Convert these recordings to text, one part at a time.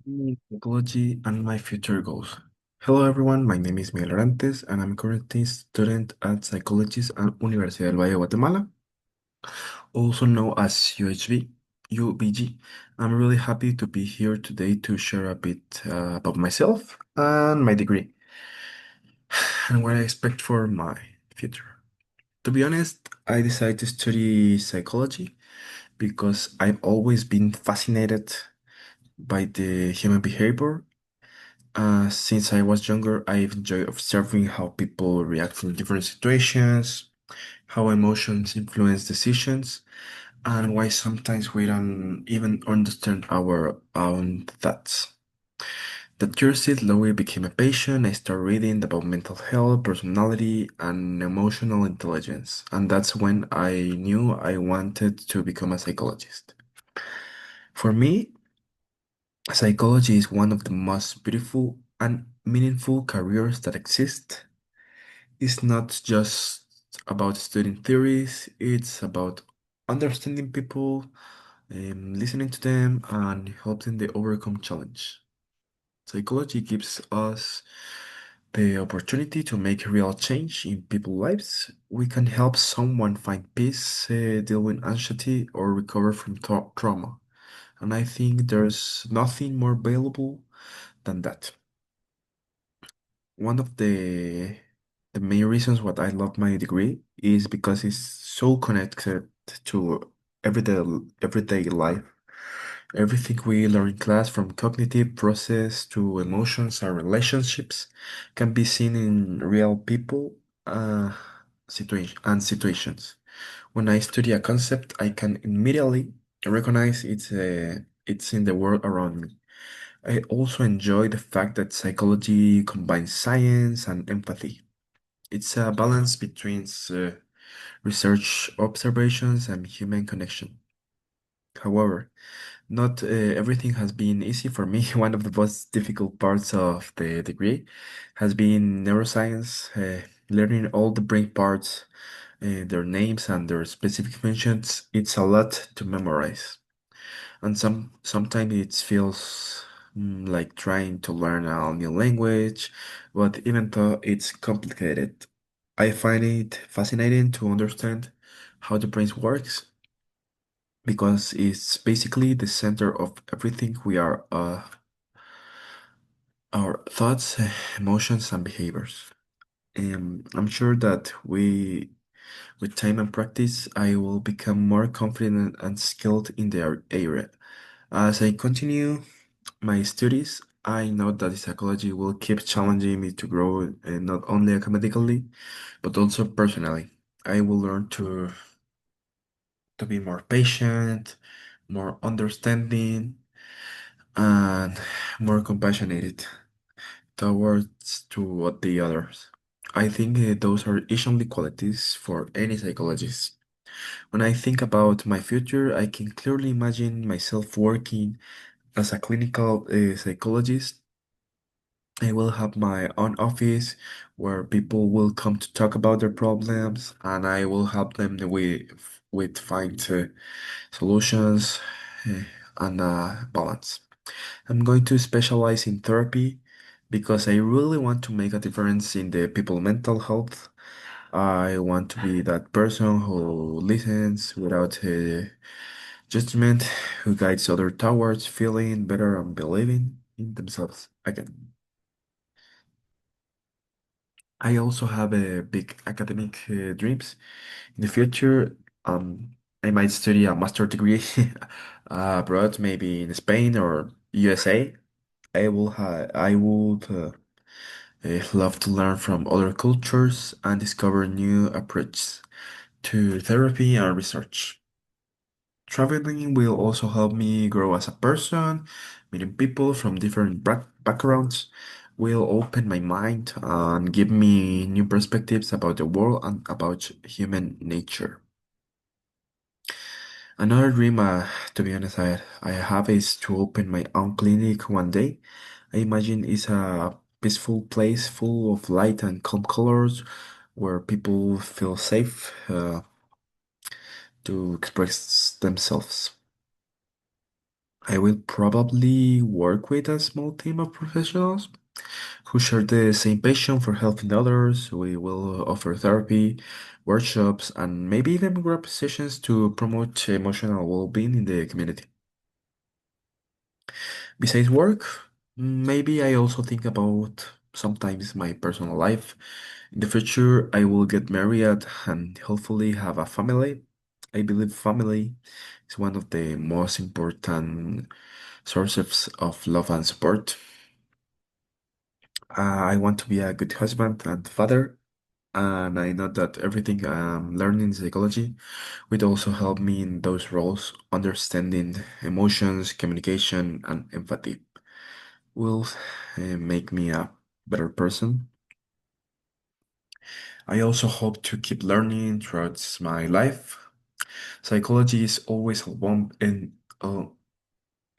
Psychology and my future goals. Hello everyone, my name is Miguel Orantes and I'm currently student at Psychologist at Universidad del Valle de Guatemala, also known as UBG. I'm really happy to be here today to share a bit about myself and my degree and what I expect for my future. To be honest, I decided to study psychology because I've always been fascinated by the human behavior. Since I was younger, I've enjoyed observing how people react in different situations, how emotions influence decisions, and why sometimes we don't even understand our own thoughts. That curiosity slowly became a passion. I started reading about mental health, personality, and emotional intelligence, and that's when I knew I wanted to become a psychologist. For me, psychology is one of the most beautiful and meaningful careers that exist. It's not just about studying theories, it's about understanding people, listening to them, and helping them overcome challenge. Psychology gives us the opportunity to make real change in people's lives. We can help someone find peace, deal with anxiety, or recover from trauma. And I think there's nothing more valuable than that. One of the main reasons what I love my degree is because it's so connected to everyday everyday life. Everything we learn in class, from cognitive process to emotions and relationships, can be seen in real people situations. When I study a concept, I can immediately recognize it's in the world around me. I also enjoy the fact that psychology combines science and empathy. It's a balance between research observations and human connection. However, not everything has been easy for me. One of the most difficult parts of the degree has been neuroscience, learning all the brain parts, their names and their specific functions. It's a lot to memorize. And sometimes it feels like trying to learn a new language, but even though it's complicated, I find it fascinating to understand how the brain works because it's basically the center of everything we are, our thoughts, emotions, and behaviors. I'm sure that with time and practice, I will become more confident and skilled in the area. As I continue my studies, I know that psychology will keep challenging me to grow, not only academically, but also personally. I will learn to be more patient, more understanding, and more compassionate towards to the others. I think those are essential qualities for any psychologist. When I think about my future, I can clearly imagine myself working as a clinical psychologist. I will have my own office where people will come to talk about their problems, and I will help them with find solutions uh, and balance. I'm going to specialize in therapy because I really want to make a difference in the people mental health. I want to be that person who listens without judgment, who guides others towards feeling better and believing in themselves again. I also have a big academic dreams. In the future, I might study a master degree abroad, maybe in Spain or USA. I would love to learn from other cultures and discover new approaches to therapy and research. Traveling will also help me grow as a person. Meeting people from different backgrounds will open my mind and give me new perspectives about the world and about human nature. Another dream, to be honest, I have is to open my own clinic one day. I imagine it's a peaceful place full of light and calm colors where people feel safe to express themselves. I will probably work with a small team of professionals who share the same passion for helping others. We will offer therapy, workshops, and maybe even group sessions to promote emotional well-being in the community. Besides work, maybe I also think about sometimes my personal life. In the future, I will get married and hopefully have a family. I believe family is one of the most important sources of love and support. I want to be a good husband and father, and I know that everything I'm learning in psychology would also help me in those roles, understanding emotions, communication, and empathy will make me a better person. I also hope to keep learning throughout my life. Psychology is always uh,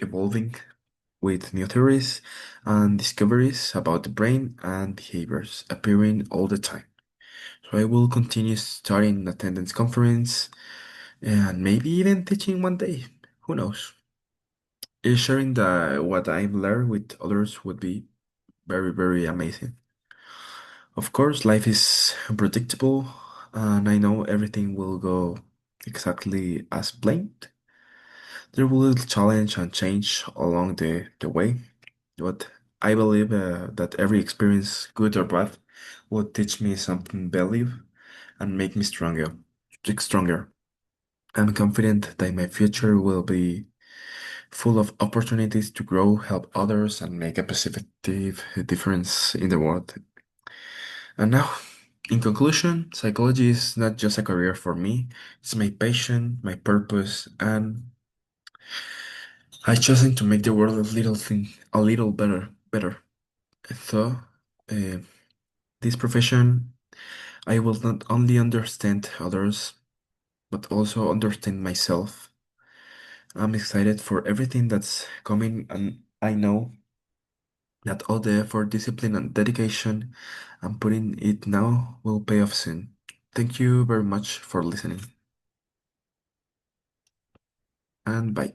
evolving with new theories and discoveries about the brain and behaviors appearing all the time. So I will continue studying attendance conference and maybe even teaching one day. Who knows? Sharing what I've learned with others would be very, very amazing. Of course, life is unpredictable, and I know everything will go exactly as planned. There will be challenge and change along the way, but I believe that every experience, good or bad, will teach me something valuable and make me stronger. I'm confident that my future will be full of opportunities to grow, help others, and make a positive difference in the world. And now, in conclusion, psychology is not just a career for me, it's my passion, my purpose, and I've chosen to make the world a little better. So, uh, this profession, I will not only understand others, but also understand myself. I'm excited for everything that's coming, and I know that all the effort, discipline, and dedication I'm putting it now will pay off soon. Thank you very much for listening, and bye.